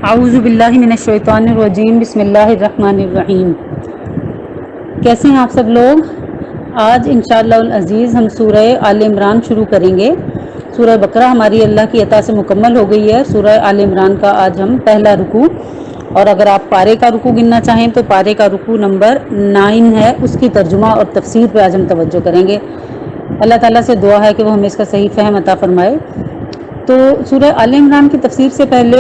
اعوذ باللہ من الشیطان الرجیم بسم اللہ الرحمن الرحیم۔ کیسے ہیں آپ سب لوگ؟ آج انشاءاللہ العزیز ہم سورہ آل عمران شروع کریں گے۔ سورہ بقرہ ہماری اللہ کی عطا سے مکمل ہو گئی ہے۔ سورہ آل عمران کا آج ہم پہلا رکوع، اور اگر آپ پارے کا رکوع گننا چاہیں تو پارے کا رکوع نمبر 9 ہے، اس کی ترجمہ اور تفسیر پہ آج ہم توجہ کریں گے۔ اللہ تعالیٰ سے دعا ہے کہ وہ ہمیں اس کا صحیح فہم عطا فرمائے۔ تو سورہ آل عمران کی تفسیر سے پہلے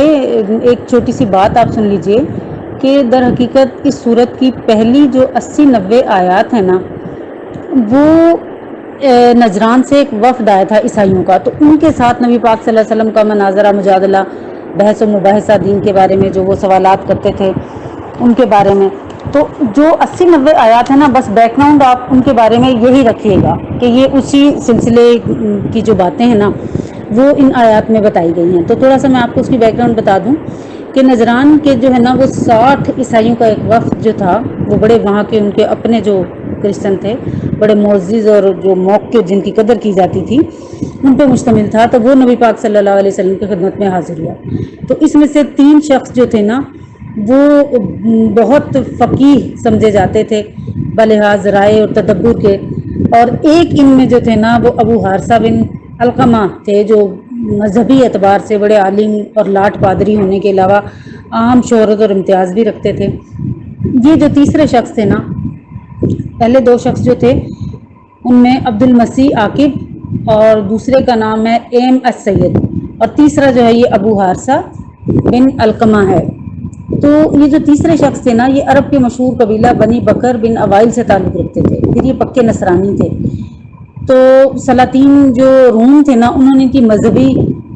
ایک چھوٹی سی بات آپ سن لیجئے کہ در حقیقت اس سورت کی پہلی جو 80-90 آیات ہیں نا، وہ نجران سے ایک وفد آیا تھا عیسائیوں کا، تو ان کے ساتھ نبی پاک صلی اللہ علیہ وسلم کا مناظرہ مجادلہ، بحث و مباحثہ دین کے بارے میں، جو وہ سوالات کرتے تھے ان کے بارے میں۔ تو جو 80-90 آیات ہیں نا، بس بیک گراؤنڈ آپ ان کے بارے میں یہی رکھیے گا کہ یہ اسی سلسلے کی جو باتیں ہیں نا وہ ان آیات میں بتائی گئی ہیں۔ تو تھوڑا سا میں آپ کو اس کی بیک گراؤنڈ بتا دوں کہ نجران کے جو ہے نا وہ 60 عیسائیوں کا ایک وفد جو تھا، وہ بڑے وہاں کے ان کے اپنے جو کرسچن تھے، بڑے معزز اور جو موقع جن کی قدر کی جاتی تھی ان پہ مشتمل تھا۔ تو وہ نبی پاک صلی اللہ علیہ وسلم کی خدمت میں حاضر ہوا۔ تو اس میں سے 3 شخص جو تھے نا وہ بہت فقیہ سمجھے جاتے تھے بلحاظ رائے اور تدبر کے، اور ایک ان میں جو تھے نا وہ ابو حارثہ بن علقمہ تھے، جو مذہبی اعتبار سے بڑے عالم اور لاٹ پادری ہونے کے علاوہ عام شہرت اور امتیاز بھی رکھتے تھے۔ یہ جو تیسرے شخص تھے نا، پہلے 2 شخص جو تھے ان میں عبد المسیح عاقب اور دوسرے کا نام ہے ایم السید، اور تیسرا جو ہے یہ ابو حارثہ بن علقمہ ہے۔ تو یہ جو تیسرے شخص تھے نا، یہ عرب کے مشہور قبیلہ بنی بکر بن اوائل سے تعلق رکھتے تھے، پھر یہ پکے نصرانی تھے۔ تو سلاطین جو روم تھے نا، انہوں نے ان کی مذہبی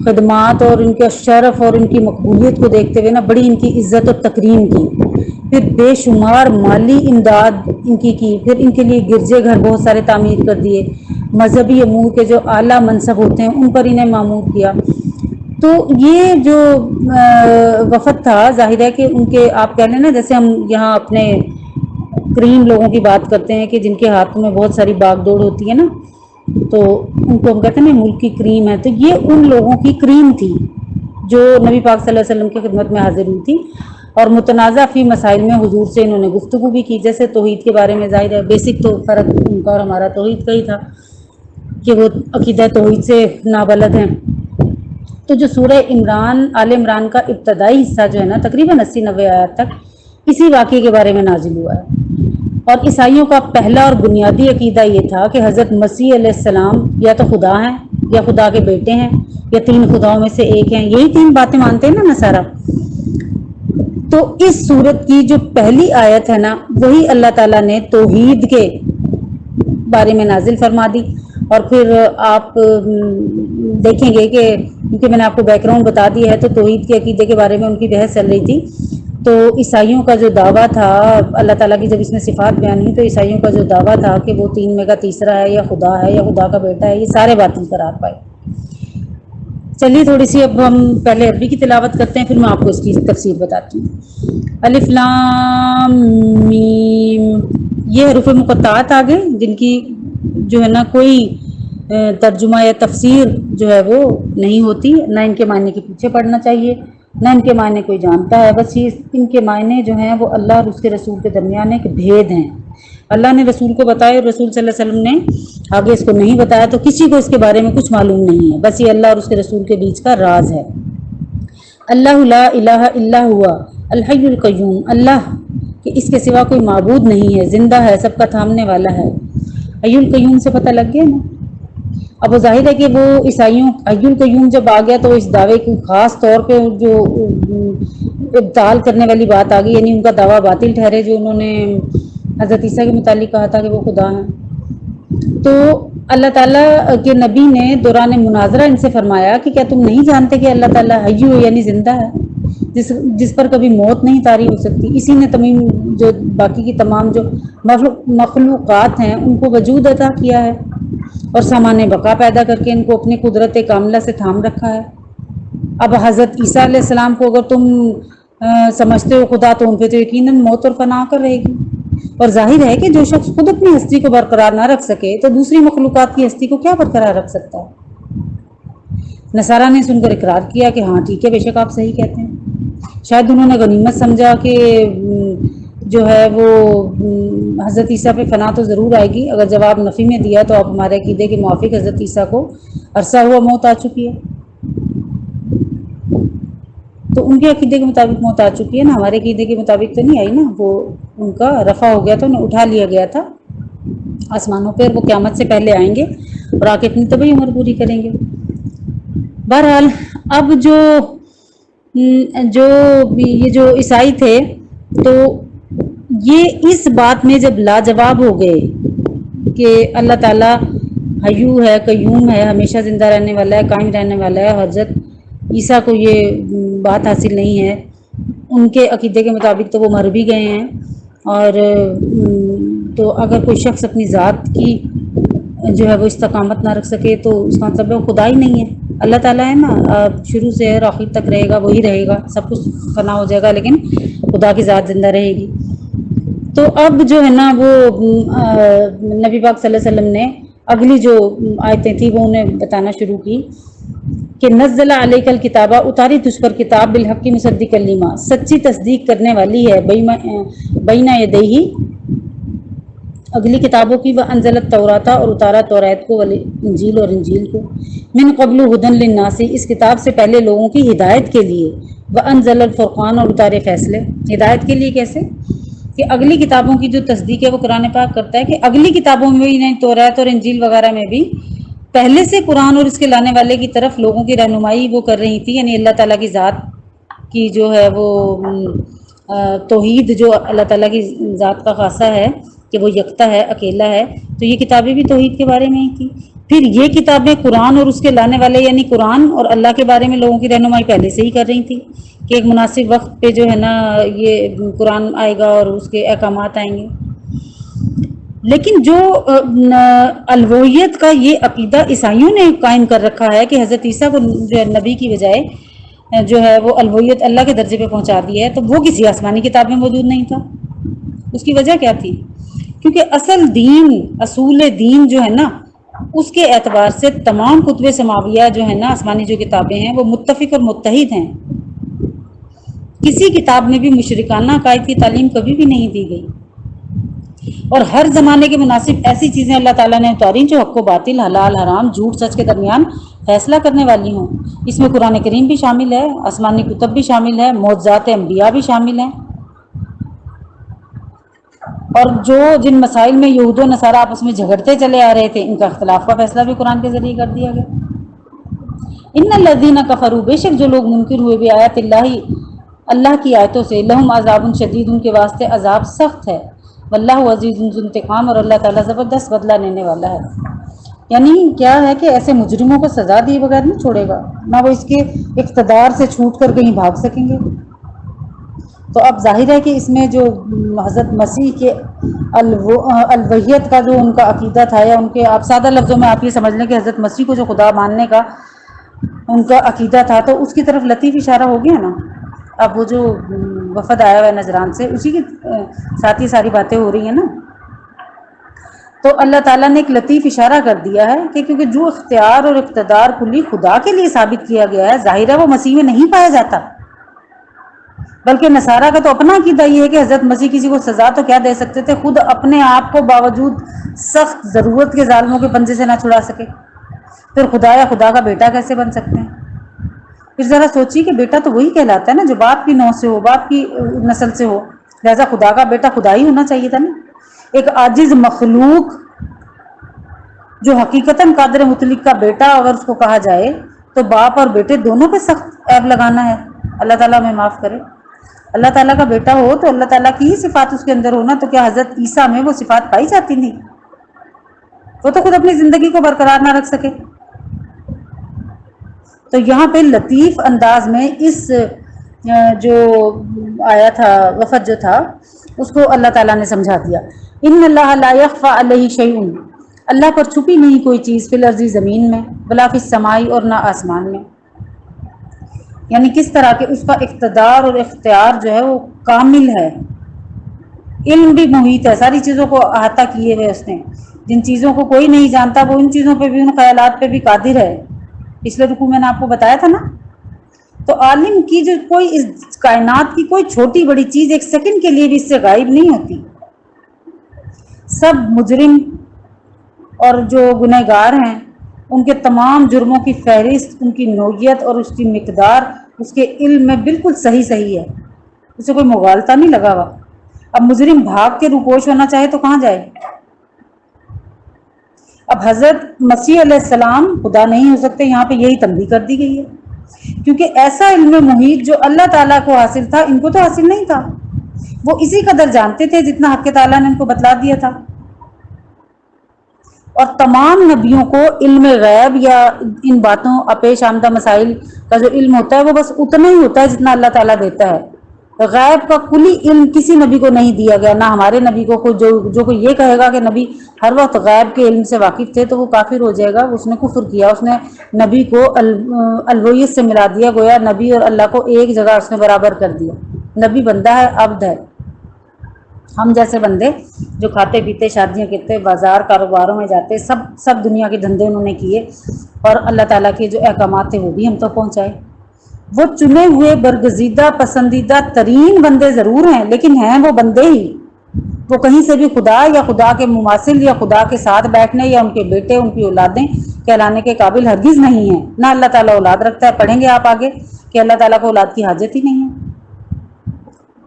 خدمات اور ان کے شرف اور ان کی مقبولیت کو دیکھتے ہوئے نا بڑی ان کی عزت اور تکریم کی، پھر بے شمار مالی امداد ان کی پھر ان کے لیے گرجے گھر بہت سارے تعمیر کر دیے، مذہبی امور کے جو اعلیٰ منصب ہوتے ہیں ان پر انہیں مامور کیا۔ تو یہ جو وفد تھا، ظاہر ہے کہ ان کے آپ کہہ لیں نا، جیسے ہم یہاں اپنے کریم لوگوں کی بات کرتے ہیں کہ جن کے ہاتھوں میں بہت ساری باغ دوڑ ہوتی ہے نا، تو ان کو ہم کہتے ہیں نا ملک کی کریم ہے۔ تو یہ ان لوگوں کی کریم تھی جو نبی پاک صلی اللہ علیہ وسلم کی خدمت میں حاضر ہوئی تھی، اور متنازع فی مسائل میں حضور سے انہوں نے گفتگو بھی کی، جیسے توحید کے بارے میں۔ ظاہر ہے بیسک تو فرق ان کا اور ہمارا توحید کا ہی تھا کہ وہ عقیدہ توحید سے نابلد ہیں۔ تو جو سورہ آل عمران کا ابتدائی حصہ جو ہے نا، تقریباً 80-90 آیات تک اسی واقعے کے بارے میں نازل ہوا ہے۔ اور عیسائیوں کا پہلا اور بنیادی عقیدہ یہ تھا کہ حضرت مسیح علیہ السلام یا تو خدا ہیں، یا خدا کے بیٹے ہیں، یا 3 خداؤں میں سے ایک ہیں۔ یہی 3 باتیں مانتے ہیں نا نصارہ۔ تو اس سورت کی جو پہلی آیت ہے نا، وہی اللہ تعالیٰ نے توحید کے بارے میں نازل فرما دی۔ اور پھر آپ دیکھیں گے کہ کیونکہ میں نے آپ کو بیک گراؤنڈ بتا دیا ہے، تو توحید کے عقیدے کے بارے میں ان کی بحث چل رہی تھی۔ تو عیسائیوں کا جو دعویٰ تھا، اللہ تعالیٰ کی جب اس میں صفات بیان ہوئی، تو عیسائیوں کا جو دعویٰ تھا کہ وہ 3 میں کا تیسرا ہے، یا خدا ہے، یا خدا کا بیٹا ہے، یہ سارے باطل قرار پائے۔ چلیے تھوڑی سی اب ہم پہلے عربی کی تلاوت کرتے ہیں، پھر میں آپ کو اس کی تفسیر بتاتی ہوں۔ الف لام میم، یہ حروف مقطعات آ گئے جن کی جو ہے نا کوئی ترجمہ یا تفسیر جو ہے وہ نہیں ہوتی، نہ ان کے معنی کے پیچھے پڑنا چاہیے، نہ ان کے معنی کوئی جانتا ہے۔ بس یہ ان کے معنی جو ہیں وہ اللہ اور اس کے رسول کے درمیان ایک بھید ہیں۔ اللہ نے رسول کو بتایا، اور رسول صلی اللہ علیہ وسلم نے آگے اس کو نہیں بتایا، تو کسی کو اس کے بارے میں کچھ معلوم نہیں ہے۔ بس یہ اللہ اور اس کے رسول کے بیچ کا راز ہے۔ اللہ لا الہ الا ہوا الحی القیوم، اللہ کہ اس کے سوا کوئی معبود نہیں ہے، زندہ ہے، سب کا تھامنے والا ہے۔ حی القیوم سے پتہ لگ گیا نا۔ اب وہ ظاہر ہے کہ وہ عیسائیوں حی القیوم جب آ گیا تو اس دعوے کی خاص طور پہ جو ابطال کرنے والی بات آ گئی، یعنی ان کا دعویٰ باطل ٹھہرے جو انہوں نے حضرت عیسیٰ کے متعلق کہا تھا کہ وہ خدا ہیں۔ تو اللہ تعالیٰ کے نبی نے دوران مناظرہ ان سے فرمایا کہ کیا تم نہیں جانتے کہ اللہ تعالیٰ حی یعنی زندہ ہے، جس پر کبھی موت نہیں طاری ہو سکتی۔ اسی نے تمام جو باقی کی تمام جو مخلوقات ہیں ان کو وجود عطا کیا ہے، اور سامان بقا پیدا کر کے ان کو اپنی قدرت کاملہ سے تھام رکھا ہے۔ اب حضرت عیسیٰ علیہ السلام کو اگر تم سمجھتے ہو خدا، تو ان پہ تو یقیناً موت اور فنا کر رہے گی۔ اور ظاہر ہے کہ جو شخص خود اپنی ہستی کو برقرار نہ رکھ سکے تو دوسری مخلوقات کی ہستی کو کیا برقرار رکھ سکتا ہے۔ نصارہ نے سن کر اقرار کیا کہ ہاں ٹھیک ہے، بے شک آپ صحیح کہتے ہیں۔ شاید انہوں نے غنیمت سمجھا کہ جو ہے وہ حضرت عیسیٰ پہ فنا تو ضرور آئے گی، اگر جواب نفی میں دیا تو آپ ہمارے عقیدے کے موافق حضرت عیسیٰ کو عرصہ ہوا موت آ چکی ہے، تو ان کے عقیدے کے مطابق موت آ چکی ہے نا، ہمارے عقیدے کے مطابق تو نہیں آئی نا، وہ ان کا رفع ہو گیا تھا، انہیں اٹھا لیا گیا تھا آسمانوں پہ، وہ قیامت سے پہلے آئیں گے اور آ کے اپنی طبعی عمر پوری کریں گے۔ بہرحال اب یہ جو عیسائی تھے تو یہ اس بات میں جب لاجواب ہو گئے کہ اللہ تعالیٰ حیو ہے، قیوم ہے، ہمیشہ زندہ رہنے والا ہے، قائم رہنے والا ہے، حضرت عیسیٰ کو یہ بات حاصل نہیں ہے، ان کے عقیدے کے مطابق تو وہ مر بھی گئے ہیں، اور تو اگر کوئی شخص اپنی ذات کی جو ہے وہ استقامت نہ رکھ سکے تو اس کا مطلب ہے وہ خدا ہی نہیں ہے۔ اللہ تعالیٰ ہے نا، شروع سے اور آخر تک رہے گا، وہی رہے گا، سب کچھ فنا ہو جائے گا لیکن خدا کی ذات زندہ رہے گی۔ تو اب جو ہے نا وہ نبی پاک صلی اللہ علیہ وسلم نے اگلی جو آیتیں تھیں وہ انہیں بتانا شروع کی کہ نزل علیک الکتابہ، اتاری تجھ پر کتاب، بالحق مصدقا لما، سچی تصدیق کرنے والی ہے، بین یدیہ، اگلی کتابوں کی، وانزل التوراۃ، اور اتارا توریت کو، والانجیل، اور انجیل کو، من قبل ھدی للناس، اس کتاب سے پہلے لوگوں کی ہدایت کے لیے، وانزل الفرقان، اور اتارے فیصلے۔ ہدایت کے لیے کیسے؟ کہ اگلی کتابوں کی جو تصدیق ہے وہ قرآن پاک کرتا ہے کہ اگلی کتابوں میں بھی، توریت اور انجیل وغیرہ میں بھی پہلے سے قرآن اور اس کے لانے والے کی طرف لوگوں کی رہنمائی وہ کر رہی تھی، یعنی اللہ تعالیٰ کی ذات کی جو ہے وہ توحید، جو اللہ تعالیٰ کی ذات کا خاصہ ہے کہ وہ یکتا ہے، اکیلا ہے، تو یہ کتابیں بھی توحید کے بارے میں ہی تھی۔ پھر یہ کتابیں قرآن اور اس کے لانے والے یعنی قرآن اور اللہ کے بارے میں لوگوں کی رہنمائی پہلے سے ہی کر رہی تھی کہ ایک مناسب وقت پہ جو ہے نا یہ قرآن آئے گا اور اس کے احکامات آئیں گے۔ لیکن جو الوہیت کا یہ عقیدہ عیسائیوں نے قائم کر رکھا ہے کہ حضرت عیسیٰ کو جو ہے نبی کی بجائے جو ہے وہ الوہیت اللہ کے درجے پہ پہنچا دی ہے، تو وہ کسی آسمانی کتاب میں موجود نہیں تھا۔ اس کی وجہ کیا تھی؟ کیونکہ اصل دین، اصول دین جو ہے نا، اس کے اعتبار سے تمام کتب سماویہ جو ہے نا، آسمانی جو کتابیں ہیں، وہ متفق اور متحد ہیں۔ کسی کتاب میں بھی مشرکانہ عقائد کی تعلیم کبھی بھی نہیں دی گئی، اور ہر زمانے کے مناسب ایسی چیزیں اللہ تعالیٰ نے اتاری جو حق و باطل، حلال حرام، جھوٹ سچ کے درمیان فیصلہ کرنے والی ہوں۔ اس میں قرآن کریم بھی شامل ہے، آسمانی کتب بھی شامل ہے، معجزات انبیاء بھی شامل ہیں، اور جن مسائل میں یہود و نصارہ آپس میں جھگڑتے چلے آ رہے تھے، ان کا اختلاف کا فیصلہ بھی قرآن کے ذریعے کر دیا گیا۔ ان الذین کفروا، بے شک جو لوگ منکر ہوئے بھی آیات اللہ کی آیتوں سے، لہم عذاب شدید، ان کے واسطے عذاب سخت ہے، واللہ عزیز ذو انتقام، اور اللہ تعالیٰ زبردست بدلہ لینے والا ہے۔ یعنی کیا ہے کہ ایسے مجرموں کو سزا دیے بغیر نہیں چھوڑے گا، نہ وہ اس کے اقتدار سے چھوٹ کر کہیں بھاگ سکیں گے۔ تو اب ظاہر ہے کہ اس میں جو حضرت مسیح کے الوہیت کا جو ان کا عقیدہ تھا، یا ان کے، آپ سادہ لفظوں میں آپ یہ سمجھ لیں کہ حضرت مسیح کو جو خدا ماننے کا ان کا عقیدہ تھا، تو اس کی طرف لطیف اشارہ ہو گیا نا۔ اب وہ جو وفد آیا ہوا ہے نجران سے، اسی کے ساتھ یہ ساری باتیں ہو رہی ہیں نا، تو اللہ تعالیٰ نے ایک لطیف اشارہ کر دیا ہے کہ کیونکہ جو اختیار اور اقتدار کلی خدا کے لیے ثابت کیا گیا ہے، ظاہر ہے وہ مسیح میں نہیں پایا جاتا، بلکہ نصارہ کا تو اپنا عقیدہ یہ ہے کہ حضرت مسیح کسی کو سزا تو کیا دے سکتے تھے، خود اپنے آپ کو باوجود سخت ضرورت کے ظالموں کے پنجے سے نہ چھڑا سکے، پھر خدا یا خدا کا بیٹا کیسے بن سکتے ہیں؟ پھر ذرا سوچیے کہ بیٹا تو وہی کہلاتا ہے نا جو باپ کی نوع سے ہو، باپ کی نسل سے ہو، لہذا خدا کا بیٹا خدا ہی ہونا چاہیے تھا نا۔ ایک عاجز مخلوق جو حقیقتاً قادر مطلق کا بیٹا اگر اس کو کہا جائے تو باپ اور بیٹے دونوں پہ سخت عیب لگانا ہے۔ اللہ تعالیٰ ہمیں معاف کرے۔ اللہ تعالیٰ کا بیٹا ہو تو اللہ تعالیٰ کی ہی صفات اس کے اندر ہونا، تو کیا حضرت عیسیٰ میں وہ صفات پائی جاتی نہیں؟ وہ تو خود اپنی زندگی کو برقرار نہ رکھ سکے۔ تو یہاں پہ لطیف انداز میں اس جو آیا تھا وفد جو تھا اس کو اللہ تعالیٰ نے سمجھا دیا۔ ان اللہ لا یخفی علیہ شیء، اللہ پر چھپی نہیں کوئی چیز، فی الارض زمین میں، ولا فی السماء، اور نہ آسمان میں۔ یعنی کس طرح کہ اس کا اقتدار اور اختیار جو ہے وہ کامل ہے، علم بھی محیط ہے، ساری چیزوں کو احاطہ کیے ہوئے اس نے، جن چیزوں کو کوئی نہیں جانتا وہ ان چیزوں پہ بھی، ان خیالات پہ بھی قادر ہے۔ پچھلے رکوع میں نے آپ کو بتایا تھا نا تو عالم کی جو کوئی اس کائنات کی کوئی چھوٹی بڑی چیز ایک سیکنڈ کے لیے بھی اس سے غائب نہیں ہوتی. سب مجرم اور جو گنہگار ہیں ان کے تمام جرموں کی فہرست، ان کی نوعیت اور اس کی مقدار اس کے علم میں بالکل صحیح ہے، اسے کوئی مغالطہ نہیں لگا ہوا. اب مجرم بھاگ کے روپوش ہونا چاہے تو کہاں جائے؟ اب حضرت مسیح علیہ السلام خدا نہیں ہو سکتے، یہاں پہ یہی تنبیہ کر دی گئی ہے، کیونکہ ایسا علم محیط جو اللہ تعالیٰ کو حاصل تھا ان کو تو حاصل نہیں تھا. وہ اسی قدر جانتے تھے جتنا حق تعالیٰ نے ان کو بتلا دیا تھا. اور تمام نبیوں کو علم غیب یا ان باتوں پیش آمدہ مسائل کا جو علم ہوتا ہے وہ بس اتنا ہی ہوتا ہے جتنا اللہ تعالیٰ دیتا ہے. غیب کا کلی علم کسی نبی کو نہیں دیا گیا، نہ ہمارے نبی کو. جو کوئی یہ کہے گا کہ نبی ہر وقت غیب کے علم سے واقف تھے تو وہ کافر ہو جائے گا. اس نے کفر کیا، اس نے نبی کو الوہیت سے ملا دیا، گویا نبی اور اللہ کو ایک جگہ اس نے برابر کر دیا. نبی بندہ ہے، عبد ہے. ہم جیسے بندے جو کھاتے پیتے، شادیاں کرتے، بازار کاروباروں میں جاتے، سب دنیا کے دھندے انہوں نے کیے اور اللہ تعالیٰ کے جو احکامات تھے وہ بھی ہم تک پہنچائے. وہ چنے ہوئے برگزیدہ پسندیدہ ترین بندے ضرور ہیں، لیکن ہیں وہ بندے ہی. وہ کہیں سے بھی خدا یا خدا کے مماثل یا خدا کے ساتھ بیٹھنے یا ان کے بیٹے، ان کی اولادیں کہلانے کے قابل ہرگز نہیں ہیں. نہ اللہ تعالیٰ اولاد رکھتا ہے. پڑھیں گے آپ آگے کہ اللہ تعالیٰ کو اولاد کی حاجت ہی نہیں ہے.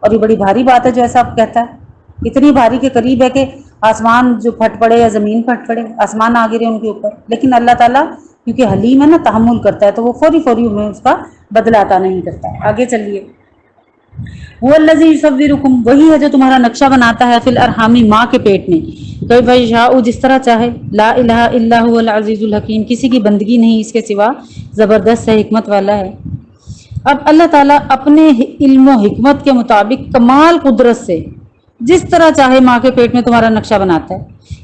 اور یہ بڑی بھاری بات ہے جو ایسا آپ کہتا ہے. اتنی بھاری کے قریب ہے کہ آسمان جو پھٹ پڑے یا زمین پھٹ پڑے، آسمان آ گرے ان کے اوپر. لیکن اللہ تعالیٰ کیونکہ حلیم ہے نا، تحمل کرتا ہے، تو وہ فوری میں اس کا بدلہ عطا نہیں کرتا. آگے چلیے. وہ الذی یصورکم، وہی ہے جو تمہارا نقشہ بناتا ہے، فی الارحام، ماں کے پیٹ میں، کیف یشاء، جس طرح چاہے. لا الہ الا هو العزیز الحکیم، کسی کی بندگی نہیں اس کے سوا، زبردست ہے، حکمت والا ہے. اب اللہ تعالیٰ اپنے علم و حکمت کے مطابق کمال قدرت سے جس طرح چاہے ماں کے پیٹ میں تمہارا نقشہ بناتا ہے.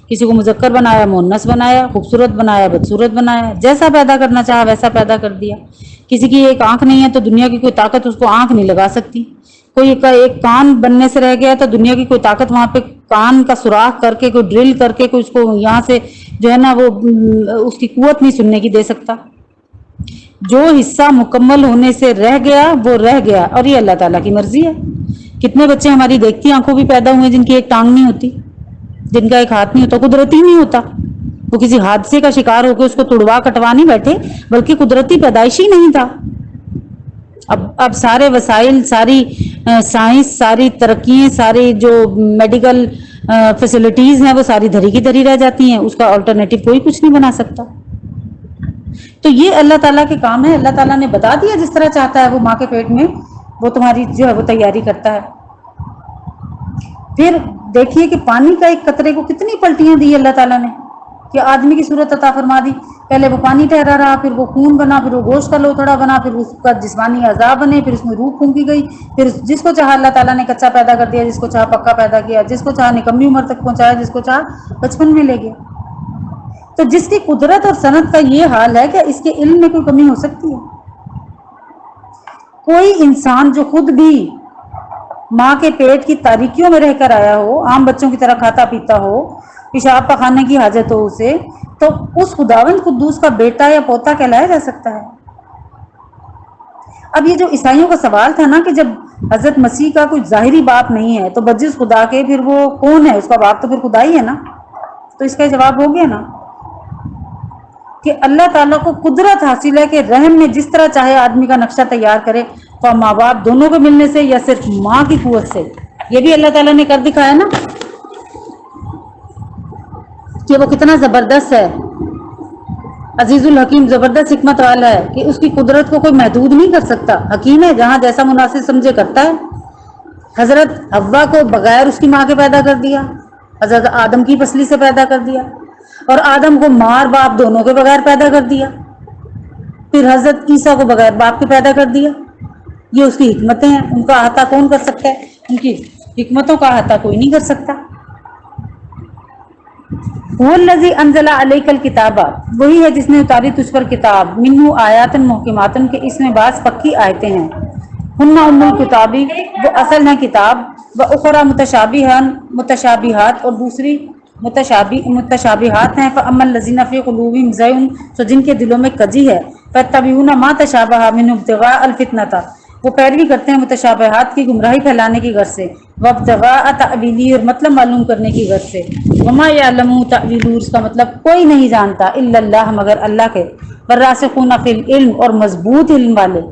کسی کو مذکر بنایا، مؤنث بنایا، خوبصورت بنایا، بدصورت بنایا، جیسا پیدا کرنا چاہا ویسا پیدا کر دیا. کسی کی ایک آنکھ نہیں ہے تو دنیا کی کوئی طاقت اس کو آنکھ نہیں لگا سکتی. کوئی کا ایک کان بننے سے رہ گیا تو دنیا کی کوئی طاقت وہاں پہ کان کا سوراخ کر کے، کوئی ڈرل کر کے، کوئی اس کو یہاں سے جو ہے نا وہ اس کی قوت نہیں سننے کی دے سکتا. جو حصہ مکمل ہونے سے رہ گیا وہ رہ گیا، اور یہ اللہ تعالیٰ کی مرضی ہے. کتنے بچے ہماری دیکھتی آنکھوں بھی پیدا ہوئے جن کی ایک ٹانگ نہیں ہوتی، جن کا ایک ہاتھ نہیں ہوتا، قدرتی نہیں ہوتا. وہ کسی حادثے کا شکار ہو کے اس کو تڑوا کٹوا نہیں بیٹھے، بلکہ قدرتی پیدائشی نہیں تھا. اب سارے وسائل، ساری سائنس، ساری ترقیاں، ساری جو میڈیکل فیسلٹیز ہیں وہ ساری دھری کی دھری رہ جاتی ہیں. اس کا آلٹرنیٹو کوئی کچھ نہیں بنا سکتا. تو یہ اللہ تعالیٰ کے کام ہے. اللہ تعالیٰ نے بتا دیا جس طرح چاہتا ہے وہ ماں کے پیٹ میں وہ تمہاری جو ہے وہ تیاری کرتا ہے. پھر دیکھیے کہ پانی کا ایک قطرے کو کتنی پلٹیاں دی اللہ تعالیٰ نے کہ آدمی کی صورت عطا فرما دی. پہلے وہ پانی ٹھہرا رہا، پھر وہ خون بنا، پھر وہ گوشت کا لوتھڑا بنا، پھر اس کا جسمانی اعضاء بنے، پھر اس میں روح پھونکی گئی. پھر جس کو چاہا اللہ تعالیٰ نے کچا پیدا کر دیا، جس کو چاہا پکا پیدا کیا، جس کو چاہا نکمی عمر تک پہنچایا، جس کو چاہا بچپن میں لے گیا. تو جس کی قدرت اور صنعت کا یہ حال ہے کہ اس کے علم میں کوئی کمی ہو سکتی ہے؟ کوئی انسان جو خود بھی ماں کے پیٹ کی تاریکیوں میں رہ کر آیا ہو، عام بچوں کی طرح کھاتا پیتا ہو، پیشاب پخانے کی حاجت ہو اسے، تو اس خداوند قدوس کا بیٹا یا پوتا کہلایا جا سکتا ہے. اب یہ جو عیسائیوں کا سوال تھا نا کہ جب حضرت مسیح کا کوئی ظاہری باپ نہیں ہے تو بجز خدا کے پھر وہ کون ہے؟ اس کا باپ تو پھر خدا ہی ہے نا. تو اس کا جواب ہو گیا نا کہ اللہ تعالیٰ کو قدرت حاصل ہے کہ رحم میں جس طرح چاہے آدمی کا نقشہ تیار کرے، تو ماں باپ دونوں کو ملنے سے یا صرف ماں کی قوت سے. یہ بھی اللہ تعالیٰ نے کر دکھایا نا کہ وہ کتنا زبردست ہے، عزیز الحکیم، زبردست حکمت والا ہے کہ اس کی قدرت کو کوئی محدود نہیں کر سکتا. حکیم ہے، جہاں جیسا مناسب سمجھے کرتا ہے. حضرت حوا کو بغیر اس کی ماں کے پیدا کر دیا، حضرت آدم کی پسلی سے پیدا کر دیا، اور آدم کو ماں اور باپ دونوں کے بغیر پیدا کر دیا. پھر حضرت عیسیٰ کو بغیر باپ کے پیدا کر دیا. یہ اس کی حکمتیں ہیں. ان کا احاطہ کون کر سکتا ہے؟ ان کی حکمتوں کا احاطہ کوئی نہیں کر سکتا. وہ الذی انزل علیک الکتاب، وہی ہے جس نے اتاری تجھ پر کتاب، منہ آیات محکمات، کے اس میں بعض پکی آیتیں ہیں، ہن ام الکتابی، وہ اصل ہیں کتاب، و اخری متشابہات، اور دوسری متشابہات ہیں. فاما الذین فی قلوبہم زیغ، تو جن کے دلوں میں کجی ہے، فَيَتَّبِعُونَ مَا تَشَابَهَ مِنْهُ ابْتِغَاءَ الْفِتْنَةِ، وہ پیروی کرتے ہیں متشابہات کی گمراہی پھیلانے کی غرض سے، وَابْتِغَاءَ تَأْوِيلِهِ، اور مطلب معلوم کرنے کی غرض سے، وَمَا يَعْلَمُ تَأْوِيلَهُ، اس کا مطلب کوئی نہیں جانتا الا اللہ، مگر اللہ کے، وَالرَّاسِخُونَ فِي الْعِلْمِ، اور مضبوط علم والے،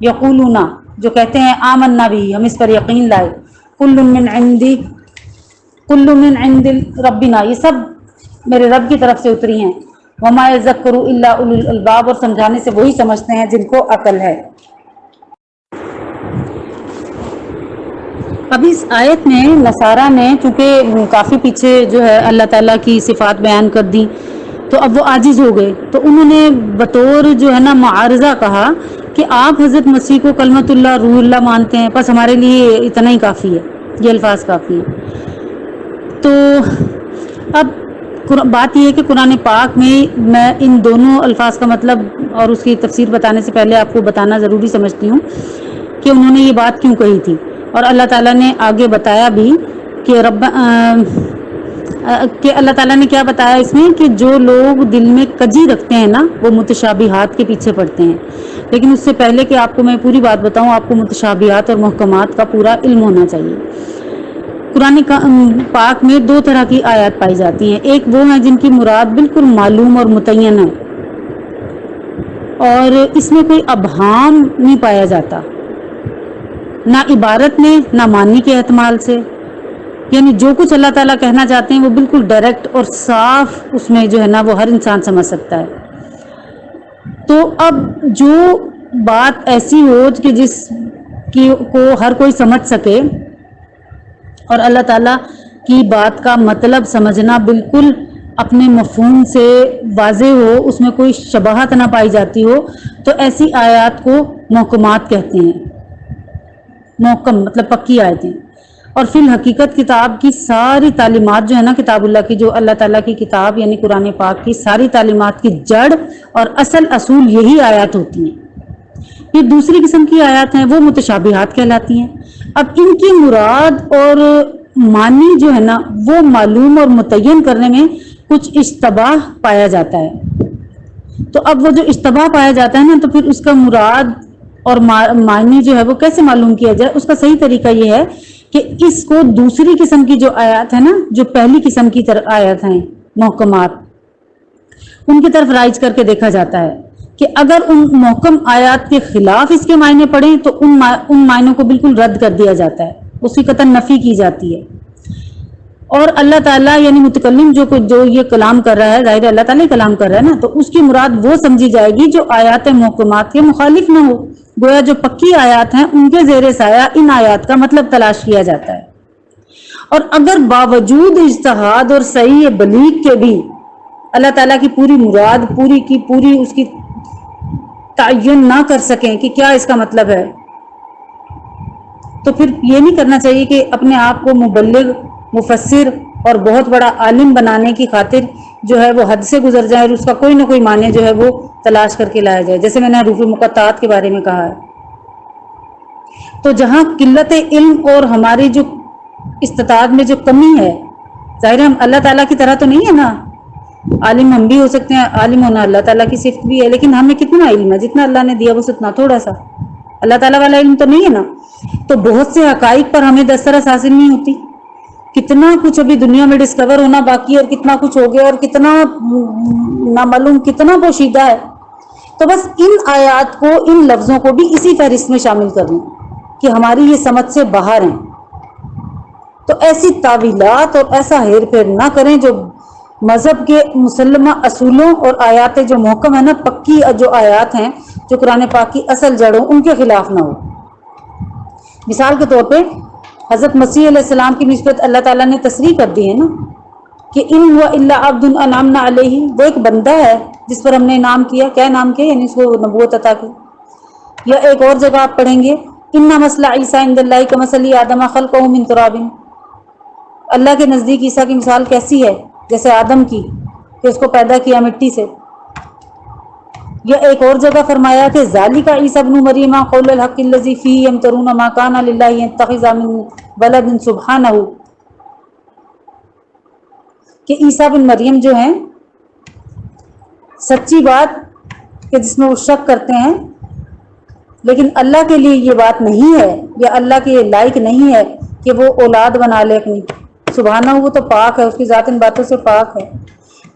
یقولون، جو کہتے ہیں آمنا بھی، ہم اس پر یقین لائے، کل من عند ربنا، یہ سب میرے رب کی طرف سے اتری ہیں، وما یذکر الا اولو الالباب، اور سمجھانے سے وہی سمجھتے ہیں جن کو عقل ہے۔ اب اس آیت میں نصارہ نے چونکہ کافی پیچھے جو ہے اللہ تعالیٰ کی صفات بیان کر دی، تو اب وہ عاجز ہو گئے، تو انہوں نے بطور جو ہے نا معارضہ کہا کہ آپ حضرت مسیح کو کلمت اللہ روح اللہ مانتے ہیں، بس ہمارے لیے اتنا ہی کافی ہے، یہ الفاظ کافی ہیں۔ تو اب بات یہ ہے کہ قرآن پاک میں ان دونوں الفاظ کا مطلب اور اس کی تفسیر بتانے سے پہلے آپ کو بتانا ضروری سمجھتی ہوں کہ انہوں نے یہ بات کیوں کہی تھی، اور اللہ تعالیٰ نے آگے بتایا بھی کہ کہ اللہ تعالیٰ نے کیا بتایا اس میں، کہ جو لوگ دل میں کجی رکھتے ہیں نا وہ متشابہات کے پیچھے پڑتے ہیں، لیکن اس سے پہلے کہ آپ کو میں پوری بات بتاؤں، آپ کو متشابہات اور محکمات کا پورا علم ہونا چاہیے۔ قرآن پاک میں دو طرح کی آیات پائی جاتی ہیں، ایک وہ ہیں جن کی مراد بالکل معلوم اور متعین ہے، اور اس میں کوئی ابہام نہیں پایا جاتا، نہ عبارت میں نہ معنی کے احتمال سے، یعنی جو کچھ اللہ تعالیٰ کہنا چاہتے ہیں وہ بالکل ڈائریکٹ اور صاف اس میں جو ہے نا وہ ہر انسان سمجھ سکتا ہے۔ تو اب جو بات ایسی ہو کہ جس کی کو ہر کوئی سمجھ سکے اور اللہ تعالیٰ کی بات کا مطلب سمجھنا بالکل اپنے مفہوم سے واضح ہو، اس میں کوئی شباہت نہ پائی جاتی ہو، تو ایسی آیات کو محکمات کہتے ہیں۔ محکم مطلب پکی آیتیں، اور فی الحقیقت کتاب کی ساری تعلیمات جو ہے نا، کتاب اللہ کی، جو اللہ تعالیٰ کی کتاب یعنی قرآن پاک کی ساری تعلیمات کی جڑ اور اصول یہی آیات ہوتی ہیں۔ یہ دوسری قسم کی آیات ہیں، وہ متشابہات کہلاتی ہیں۔ اب ان کی مراد اور معنی جو ہے نا وہ معلوم اور متعین کرنے میں کچھ اشتباہ پایا جاتا ہے، تو اب وہ جو اشتباہ پایا جاتا ہے نا، تو پھر اس کا مراد اور معنی جو ہے وہ کیسے معلوم کیا جائے، اس کا صحیح طریقہ یہ ہے کہ اس کو دوسری قسم کی جو آیات ہے نا، جو پہلی قسم کی آیات ہیں محکمات، ان کی طرف رائج کر کے دیکھا جاتا ہے کہ اگر ان محکم آیات کے خلاف اس کے معنی پڑھیں تو ان معنوں کو بالکل رد کر دیا جاتا ہے، اس کی قطعاً نفی کی جاتی ہے، اور اللہ تعالیٰ یعنی متکلم جو یہ کلام کر رہا ہے، ظاہر اللہ تعالیٰ کلام کر رہا ہے نا، تو اس کی مراد وہ سمجھی جائے گی جو آیات محکمات کے مخالف نہ ہو، گویا جو پکی آیات ہیں ان کے زیر سایہ ان آیات کا مطلب تلاش کیا جاتا ہے۔ اور اگر باوجود اجتہاد اور صحیح بلیغ کے بھی اللہ تعالیٰ کی پوری مراد پوری کی پوری اس کی تعین نہ کر سکیں کہ کیا اس کا مطلب ہے، تو پھر یہ نہیں کرنا چاہیے کہ اپنے آپ کو مبلغ، مفسر اور بہت بڑا عالم بنانے کی خاطر جو ہے وہ حد سے گزر جائے اور اس کا کوئی نہ کوئی معنی جو ہے وہ تلاش کر کے لایا جائے، جیسے میں نے حروف مقطعات کے بارے میں کہا ہے۔ تو جہاں قلت علم اور ہماری جو استطاعت میں جو کمی ہے، ظاہر ہم اللہ تعالیٰ کی طرح تو نہیں ہے نا، عالم ہم بھی ہو سکتے ہیں، عالم ہونا اللہ تعالیٰ کی صفت بھی ہے، لیکن ہمیں کتنا علم ہے، جتنا اللہ نے دیا بس اتنا تھوڑا سا، اللہ تعالیٰ والا علم تو نہیں ہے نا، تو بہت سے حقائق پر ہمیں دسترس حاصل نہیں ہوتی، کتنا کچھ ابھی دنیا میں ڈسکور ہونا باقی ہے، اور کتنا کچھ ہو گیا اور کتنا نامعلوم کتنا پوشیدہ ہے، تو بس ان آیات کو، ان لفظوں کو بھی اسی فہرست میں شامل کر لیں کہ ہماری یہ سمجھ سے باہر ہیں، تو ایسی تعویلات اور ایسا ہیر پھیر نہ کریں جو مذہب کے مسلمہ اصولوں اور آیات جو محکم ہے نا، پکی جو آیات ہیں جو قرآن پاک کی اصل جڑوں ان کے خلاف نہ ہو۔ مثال کے طور پہ حضرت مسیح علیہ السلام کی نسبت اللہ تعالیٰ نے تصریح کر دی ہے نا کہ ان هو الا عبد انعمنا علیہ، وہ ایک بندہ ہے جس پر ہم نے انعام کیا، کیا انعام کیا، یعنی اس کو نبوت عطا کی۔ یا ایک اور جگہ آپ پڑھیں گے ان مثل عیسیٰ عند اللہ کمثل آدم خلقہ من تراب، اللہ کے نزدیک عیسیٰ کی مثال کیسی ہے، جیسے آدم کی کہ اس کو پیدا کیا مٹی سے۔ یا ایک اور جگہ فرمایا کہ ذالک عیسیٰ ابن مریم قول الحق الذی فیہ یمترون ما کان للہ ان یتخذ من ولد سبحانہ، کہ عیسیٰ بن مریم جو ہیں سچی بات کہ جس میں وہ شک کرتے ہیں، لیکن اللہ کے لیے یہ بات نہیں ہے، یا اللہ کے لائق نہیں ہے کہ وہ اولاد بنا لے اپنی. سبحانہ، وہ تو پاک ہے، اس کی ذات ان باتوں سے پاک ہے.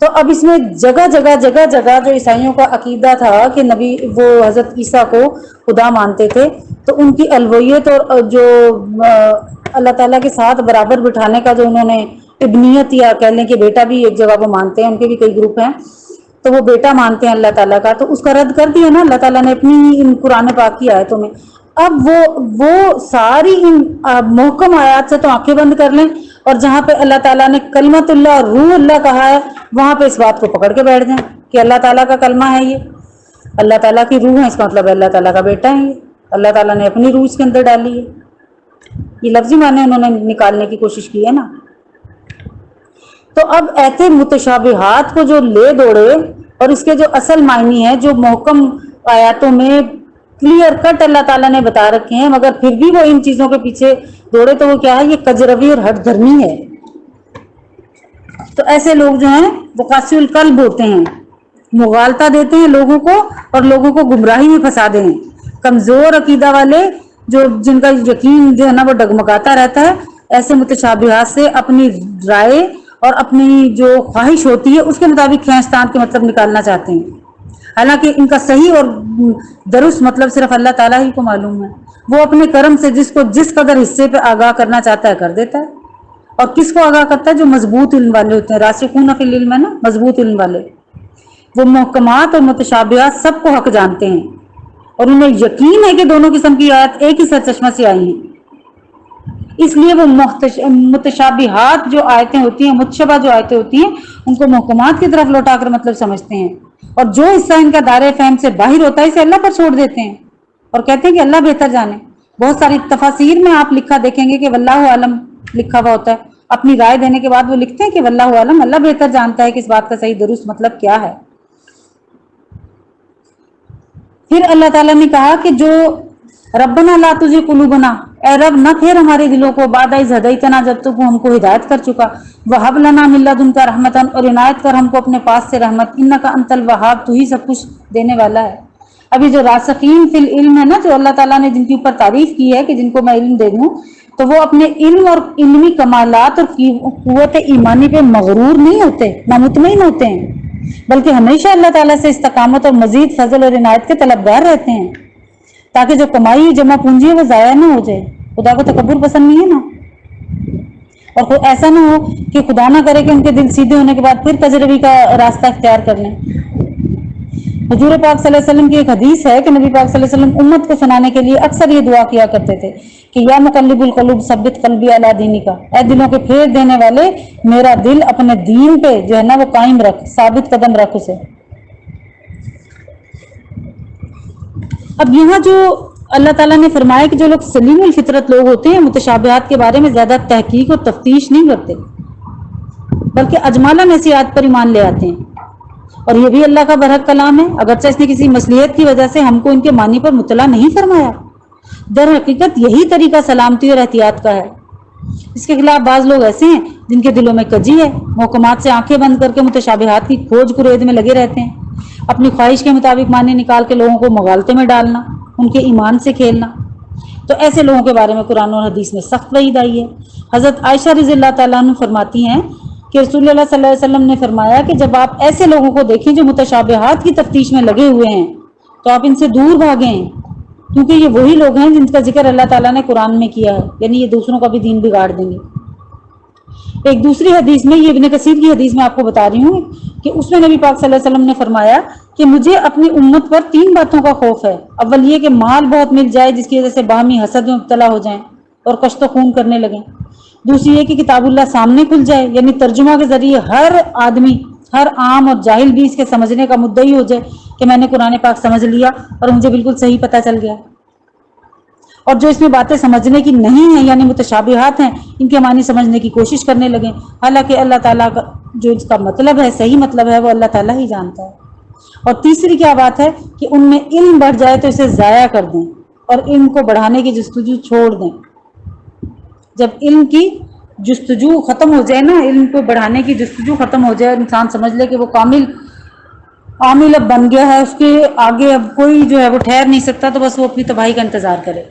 تو اب اس میں جگہ جگہ جگہ جگہ جو عیسائیوں کا عقیدہ تھا کہ نبی وہ حضرت عیسیٰ کو خدا مانتے تھے، تو ان کی الوہیت اور جو اللہ تعالیٰ کے ساتھ برابر بٹھانے کا جو انہوں نے ابنیت، یا کہہ لیں کہ بیٹا بھی ایک جگہ وہ مانتے ہیں، ان کے بھی کئی گروپ ہیں، تو وہ بیٹا مانتے ہیں اللہ تعالیٰ کا، تو اس کا رد کر دیا نا اللہ تعالیٰ نے اپنی ان قرآن پاک کی آیتوں میں. اب وہ ساری ان محکم آیات سے تو آنکھیں بند کر لیں، اور جہاں پہ اللہ تعالیٰ نے کلمت اللہ اور روح اللہ کہا ہے، وہاں پہ اس بات کو پکڑ کے بیٹھ جائیں کہ اللہ تعالیٰ کا کلمہ ہے، یہ اللہ تعالیٰ کی روح ہے، اس کا مطلب اللہ تعالیٰ کا بیٹا ہے، یہ اللہ تعالیٰ نے اپنی روح اس کے اندر ڈالی ہے. یہ لفظی معنی انہوں نے نکالنے کی کوشش کی ہے نا. تو اب ایسے متشابہات کو جو لے دوڑے، اور اس کے جو اصل معنی ہے جو محکم آیاتوں میں کلیئر کٹ اللہ تعالیٰ نے بتا رکھے ہیں، مگر پھر بھی وہ ان چیزوں کے پیچھے دوڑے، تو وہ کیا ہے؟ یہ کجروی اور ہٹ دھرمی ہے. تو ایسے لوگ جو ہیں وہ قاسی القلب ہوتے ہیں، مغالطہ دیتے ہیں لوگوں کو اور لوگوں کو گمراہی میں پھنسا دیں. کمزور عقیدہ والے جن کا یقین جو ہے نا وہ ڈگمگاتا رہتا ہے، ایسے متشابہات سے اپنی رائے اور اپنی جو خواہش ہوتی ہے اس کے مطابق کھینچتان کے مطلب نکالنا چاہتے ہیں، حالانکہ ان کا صحیح اور درست مطلب صرف اللہ تعالیٰ ہی کو معلوم ہے. وہ اپنے کرم سے جس کو جس قدر حصے پہ آگاہ کرنا چاہتا ہے کر دیتا ہے. اور کس کو آگاہ کرتا ہے؟ جو مضبوط علم والے ہوتے ہیں، راسخون فی العلم ہے نا، مضبوط علم والے. وہ محکمات اور متشابہات سب کو حق جانتے ہیں، اور انہیں یقین ہے کہ دونوں قسم کی آیات ایک ہی سرچشمہ سے آئی ہیں. اس لیے وہ متشابہات جو آیتیں ہوتی ہیں، متشابہ جو آیتیں ہوتی ہیں، ان کو محکمات کی طرف لوٹا کر مطلب سمجھتے ہیں، اور جو حصہ ان کا دائرۂ فہم سے باہر ہوتا ہے اسے اللہ پر چھوڑ دیتے ہیں اور کہتے ہیں کہ اللہ بہتر جانے. بہت ساری تفاسیر میں آپ لکھا دیکھیں گے کہ واللہ عالم لکھا ہوا ہوتا ہے. اپنی رائے دینے کے بعد وہ لکھتے ہیں کہ واللہ عالم، اللہ بہتر جانتا ہے کہ اس بات کا صحیح درست مطلب کیا ہے. پھر اللہ تعالیٰ نے کہا کہ جو ربنا لا تزغ قلوبنا، اے رب نہ پھیر ہمارے دلوں کو بعد اذ ہدیتنا، جب تک ہم کو ہدایت کر چکا، وہب لنا من لدنک رحمتا، اور عنایت کر ہم کو اپنے پاس سے رحمت، انک انت الوہاب، تو ہی سب کچھ دینے والا ہے. ابھی جو راسخین فی العلم ہے نا، جو اللہ تعالیٰ نے جن کے اوپر تعریف کی ہے کہ جن کو میں علم دے دوں، تو وہ اپنے علم اور علمی کمالات اور قوت ایمانی پہ مغرور نہیں ہوتے، نہ مطمئن ہوتے ہیں، بلکہ ہمیشہ اللہ تعالیٰ سے استقامت اور مزید فضل اور عنایت کے طلبگار رہتے ہیں، تاکہ جو کمائی جمع پونجی ہے وہ ضائع نہ ہو جائے. خدا کو تکبر پسند نہیں ہے نا، اور ایسا نہ ہو کہ خدا نہ کرے کہ ان کے دل سیدھے ہونے کے بعد پھر تجربی کا راستہ اختیار کر لیں. حضور پاک صلی اللہ علیہ وسلم کی ایک حدیث ہے کہ نبی پاک صلی اللہ علیہ وسلم امت کو سنانے کے لیے اکثر یہ دعا کیا کرتے تھے کہ یا مقلب القلوب ثبت قلبی علی دینک، اے دلوں کے پھیر دینے والے میرا دل اپنے دین پہ جو ہے نا وہ قائم رکھ، ثابت قدم رکھ اسے. اب یہاں جو اللہ تعالیٰ نے فرمایا کہ جو لوگ سلیم الفطرت لوگ ہوتے ہیں متشابہات کے بارے میں زیادہ تحقیق اور تفتیش نہیں کرتے، بلکہ اجمالاً ایسی آیت پر ایمان لے آتے ہیں. اور یہ بھی اللہ کا برحق کلام ہے، اگرچہ اس نے کسی مصلحت کی وجہ سے ہم کو ان کے معنی پر مطلع نہیں فرمایا. در حقیقت یہی طریقہ سلامتی اور احتیاط کا ہے. اس کے خلاف بعض لوگ ایسے ہیں جن کے دلوں میں کجی ہے، محکمات سے آنکھیں بند کر کے متشابہات کی کھوج کرید میں لگے رہتے ہیں، اپنی خواہش کے مطابق معنی نکال کے لوگوں کو مغالطے میں ڈالنا، ان کے ایمان سے کھیلنا. تو ایسے لوگوں کے بارے میں قرآن اور حدیث میں سخت وعید آئی ہے. حضرت عائشہ رضی اللہ تعالیٰ عنہ فرماتی ہیں کہ رسول اللہ صلی اللہ علیہ وسلم نے فرمایا کہ جب آپ ایسے لوگوں کو دیکھیں جو متشابہات کی تفتیش میں لگے ہوئے ہیں تو آپ ان سے دور بھاگیں، کیونکہ یہ وہی لوگ ہیں جن کا ذکر اللہ تعالیٰ نے قرآن میں کیا ہے، یعنی یہ دوسروں کا بھی دین بگاڑ دیں گے. ایک دوسری حدیث میں، یہ ابن کثیر کی حدیث میں آپ کو بتا رہی ہوں، کہ اس میں نبی پاک صلی اللہ علیہ وسلم نے فرمایا کہ مجھے اپنی امت پر 3 باتوں کا خوف ہے. اول یہ کہ مال بہت مل جائے جس کی وجہ سے باہمی حسد میں مبتلا ہو جائیں اور کشت و خون کرنے لگیں. دوسری یہ کہ کتاب اللہ سامنے کھل جائے، یعنی ترجمہ کے ذریعے ہر آدمی، ہر عام اور جاہل بھی اس کے سمجھنے کا مدعی ہو جائے کہ میں نے قرآن پاک سمجھ لیا اور مجھے بالکل صحیح پتہ چل گیا. اور جو اس میں باتیں سمجھنے کی نہیں ہیں، یعنی متشابہات ہیں، ان کے معنی سمجھنے کی کوشش کرنے لگیں، حالانکہ اللہ تعالیٰ کا جو اس کا مطلب ہے، صحیح مطلب ہے، وہ اللہ تعالیٰ ہی جانتا ہے. اور تیسری کیا بات ہے کہ ان میں علم بڑھ جائے تو اسے ضائع کر دیں اور علم کو بڑھانے کی جستجو چھوڑ دیں. جب علم کی جستجو ختم ہو جائے نا، علم کو بڑھانے کی جستجو ختم ہو جائے، انسان سمجھ لے کہ وہ کامل عامل اب بن گیا ہے، اس کے آگے اب کوئی جو ہے وہ ٹھہر نہیں سکتا، تو بس وہ اپنی تباہی کا انتظار کرے۔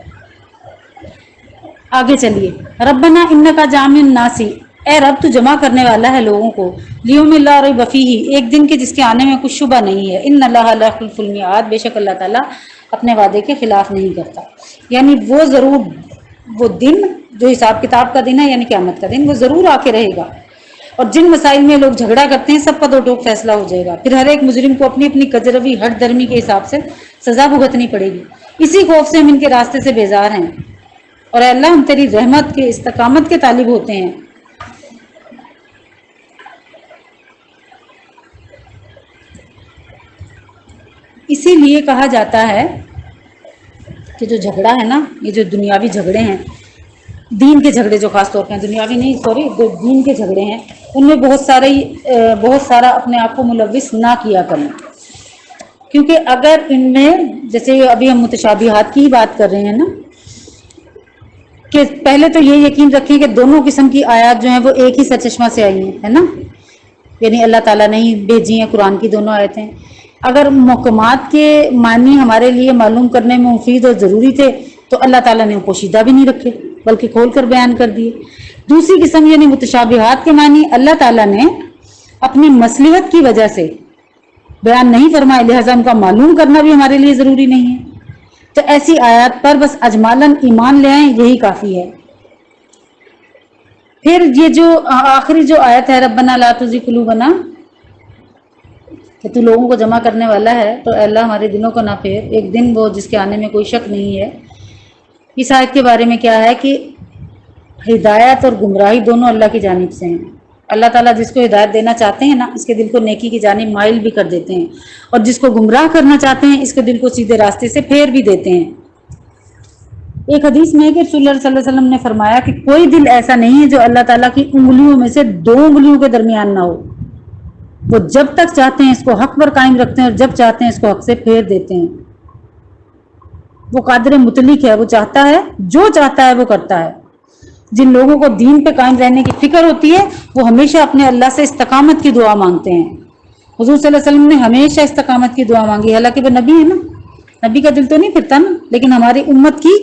آگے چلیے، ربنا انکا جامع الناسی، اے رب تو جمع کرنے والا ہے لوگوں کو، لیوم لا ریب فیہ، ایک دن کے جس کے آنے میں کچھ شبہ نہیں ہے، ان اللہ لا یخلف المیعاد، بے شک اللہ تعالیٰ اپنے وعدے کے خلاف نہیں کرتا۔ یعنی وہ ضرور، وہ دن جو حساب کتاب کا دن ہے، یعنی قیامت کا دن، وہ ضرور آ کے رہے گا، اور جن مسائل میں لوگ جھگڑا کرتے ہیں سب کا دو ٹوک فیصلہ ہو جائے گا، پھر ہر ایک مجرم کو اپنی اپنی کجروی ہٹ درمی کے حساب سے سزا بھگتنی پڑے گی۔ اسی خوف سے ہم ان کے راستے سے بیزار ہیں، اور اے اللہ ہم تیری رحمت کے استقامت کے طالب ہوتے ہیں۔ اسی لیے کہا جاتا ہے کہ جو جھگڑا ہے نا، یہ جو دنیاوی جھگڑے ہیں، دین کے جھگڑے جو خاص طور پہ ہیں، دنیاوی نہیں، سوری، جو دین کے جھگڑے ہیں، ان میں بہت سارا اپنے آپ کو ملوث نہ کیا کریں، کیونکہ اگر ان میں، جیسے ابھی ہم متشابہات کی ہی بات کر رہے ہیں نا، کہ پہلے تو یہ یقین رکھیں کہ دونوں قسم کی آیات جو ہیں وہ ایک ہی سرچشمہ سے آئی ہیں، ہے نا، یعنی اللہ تعالیٰ نے ہی بھیجی ہیں قرآن کی دونوں آیتیں۔ اگر محکمات کے معنی ہمارے لیے معلوم کرنے میں مفید اور ضروری تھے تو اللہ تعالیٰ نے پوشیدہ بھی نہیں رکھے بلکہ کھول کر بیان کر دیے۔ دوسری قسم یعنی متشابہات کے معنی اللہ تعالیٰ نے اپنی مصلحت کی وجہ سے بیان نہیں فرمائے، لہذا ان کا معلوم کرنا بھی ہمارے لیے ضروری نہیں ہے، تو ایسی آیات پر بس اجمالاً ایمان لے آئیں، یہی کافی ہے۔ پھر یہ جو آخری جو آیت ہے، ربنا لا تزغ قلوبنا، کہ تو لوگوں کو جمع کرنے والا ہے، تو اے اللہ ہمارے دلوں کو نہ پھیر، ایک دن وہ جس کے آنے میں کوئی شک نہیں ہے۔ اس آیت کے بارے میں کیا ہے کہ ہدایت اور گمراہی دونوں اللہ کی جانب سے ہیں۔ اللہ تعالیٰ جس کو ہدایت دینا چاہتے ہیں نا، اس کے دل کو نیکی کی جانب مائل بھی کر دیتے ہیں، اور جس کو گمراہ کرنا چاہتے ہیں اس کے دل کو سیدھے راستے سے پھیر بھی دیتے ہیں۔ ایک حدیث میں ہے کہ رسول اللہ صلی اللہ علیہ وسلم نے فرمایا کہ کوئی دل ایسا نہیں ہے جو اللہ تعالیٰ کی انگلیوں میں سے دو انگلیوں کے درمیان نہ ہو، وہ جب تک چاہتے ہیں اس کو حق پر قائم رکھتے ہیں، اور جب چاہتے ہیں اس کو حق سے پھیر دیتے ہیں۔ وہ قادر مطلق ہے، وہ چاہتا ہے، جو چاہتا ہے وہ کرتا ہے۔ جن لوگوں کو دین پہ قائم رہنے کی فکر ہوتی ہے وہ ہمیشہ اپنے اللہ سے استقامت کی دعا مانگتے ہیں۔ حضور صلی اللہ علیہ وسلم نے ہمیشہ استقامت کی دعا مانگی، حالانکہ وہ نبی ہے نا، نبی کا دل تو نہیں پھرتا نا، لیکن ہماری امت کی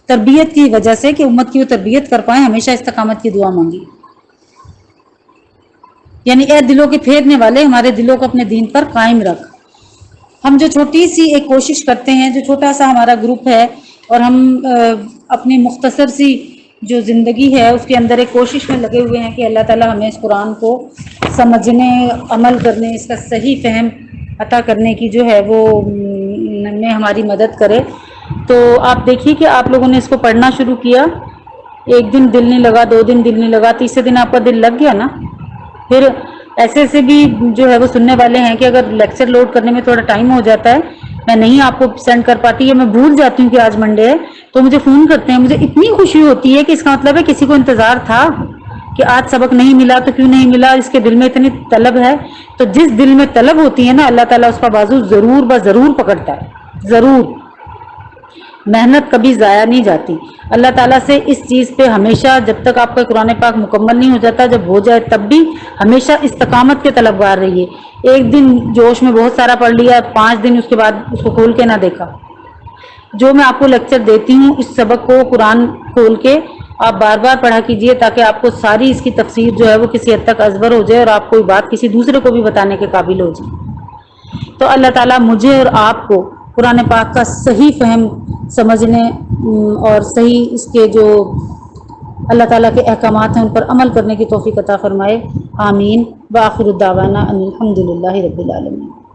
تربیت کی وجہ سے کہ امت کی وہ تربیت کر پائیں، ہمیشہ استقامت کی دعا مانگی۔ یعنی اے دلوں کے پھیرنے والے، ہمارے دلوں کو اپنے دین پر قائم رکھ۔ ہم جو چھوٹی سی ایک کوشش کرتے ہیں، جو چھوٹا سا ہمارا گروپ ہے، اور ہم اپنی مختصر سی جو زندگی ہے اس کے اندر ایک کوشش میں لگے ہوئے ہیں کہ اللہ تعالیٰ ہمیں اس قرآن کو سمجھنے، عمل کرنے، اس کا صحیح فہم عطا کرنے کی جو ہے وہ میں ہماری مدد کرے۔ تو آپ دیکھیے کہ آپ لوگوں نے اس کو پڑھنا شروع کیا، ایک دن دل نہیں لگا، دو دن دل نہیں لگا، تیسرے دن آپ کا دل لگ گیا نا۔ پھر ایسے بھی جو ہے وہ سننے والے ہیں کہ اگر لیکچر لوڈ کرنے میں تھوڑا ٹائم ہو جاتا ہے، میں نہیں آپ کو سینڈ کر پاتی، یا میں بھول جاتی ہوں کہ آج منڈے ہے، تو مجھے فون کرتے ہیں، مجھے اتنی خوشی ہوتی ہے کہ اس کا مطلب ہے کسی کو انتظار تھا کہ آج سبق نہیں ملا تو کیوں نہیں ملا، اس کے دل میں اتنی طلب ہے۔ تو جس دل میں طلب ہوتی ہے نا، اللہ تعالیٰ اس کا بازو ضرور ضرور پکڑتا ہے، ضرور۔ محنت کبھی ضائع نہیں جاتی۔ اللہ تعالیٰ سے اس چیز پہ ہمیشہ، جب تک آپ کا قرآن پاک مکمل نہیں ہو جاتا، جب ہو جائے تب بھی ہمیشہ استقامت کے طلبگار رہیے۔ ایک دن جوش میں بہت سارا پڑھ لیا، 5 دن اس کے بعد اس کو کھول کے نہ دیکھا۔ جو میں آپ کو لیکچر دیتی ہوں، اس سبق کو قرآن کھول کے آپ بار بار پڑھا کیجئے، تاکہ آپ کو ساری اس کی تفسیر جو ہے وہ کسی حد تک ازبر ہو جائے، اور آپ کوئی بات کسی دوسرے کو بھی بتانے کے قابل ہو جائے۔ تو اللہ تعالیٰ مجھے اور آپ کو قرآن پاک کا صحیح فہم سمجھنے اور صحیح اس کے جو اللہ تعالیٰ کے احکامات ہیں ان پر عمل کرنے کی توفیق عطا فرمائے، آمین۔ وآخر الدعوانا ان الحمد للہ رب العالمین۔